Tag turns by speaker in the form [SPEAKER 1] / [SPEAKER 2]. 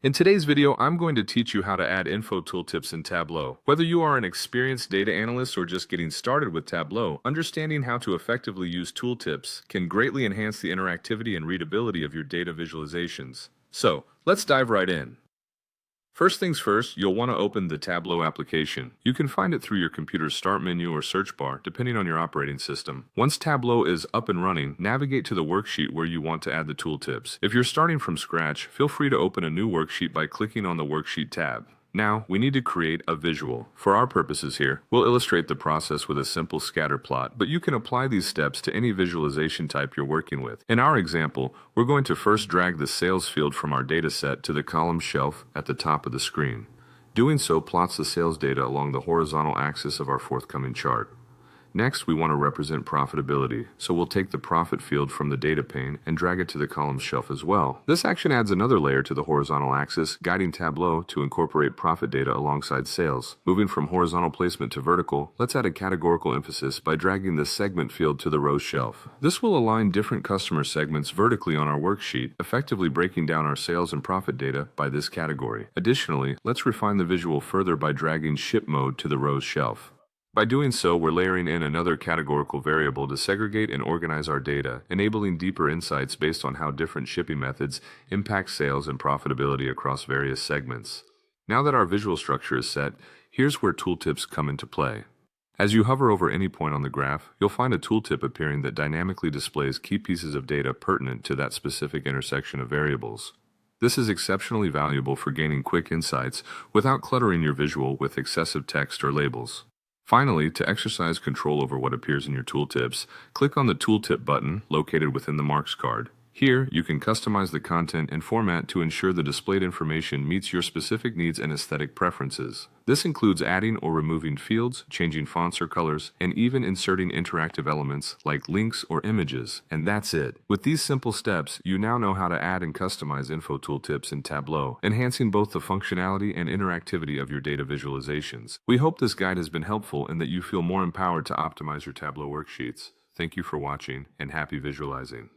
[SPEAKER 1] In today's video, I'm going to teach you how to add info tooltips in Tableau. Whether you are an experienced data analyst or just getting started with Tableau, understanding how to effectively use tooltips can greatly enhance the interactivity and readability of your data visualizations. So, let's dive right in. First things first, you'll want to open the Tableau application. You can find it through your computer's start menu or search bar, depending on your operating system. Once Tableau is up and running, navigate to the worksheet where you want to add the tooltips. If you're starting from scratch, feel free to open a new worksheet by clicking on the Worksheet tab. Now, we need to create a visual. For our purposes here, we'll illustrate the process with a simple scatter plot, but you can apply these steps to any visualization type you're working with. In our example, we're going to first drag the sales field from our data set to the column shelf at the top of the screen. Doing so plots the sales data along the horizontal axis of our forthcoming chart. Next, we want to represent profitability, so we'll take the profit field from the data pane and drag it to the column shelf as well. This action adds another layer to the horizontal axis, guiding Tableau to incorporate profit data alongside sales. Moving from horizontal placement to vertical, let's add a categorical emphasis by dragging the segment field to the row shelf. This will align different customer segments vertically on our worksheet, effectively breaking down our sales and profit data by this category. Additionally, let's refine the visual further by dragging ship mode to the rows shelf. By doing so, we're layering in another categorical variable to segregate and organize our data, enabling deeper insights based on how different shipping methods impact sales and profitability across various segments. Now that our visual structure is set, here's where tooltips come into play. As you hover over any point on the graph, you'll find a tooltip appearing that dynamically displays key pieces of data pertinent to that specific intersection of variables. This is exceptionally valuable for gaining quick insights without cluttering your visual with excessive text or labels. Finally, to exercise control over what appears in your tooltips, click on the Tooltip button located within the Marks card. Here, you can customize the content and format to ensure the displayed information meets your specific needs and aesthetic preferences. This includes adding or removing fields, changing fonts or colors, and even inserting interactive elements like links or images. And that's it. With these simple steps, you now know how to add and customize info tooltips in Tableau, enhancing both the functionality and interactivity of your data visualizations. We hope this guide has been helpful and that you feel more empowered to optimize your Tableau worksheets. Thank you for watching, and happy visualizing.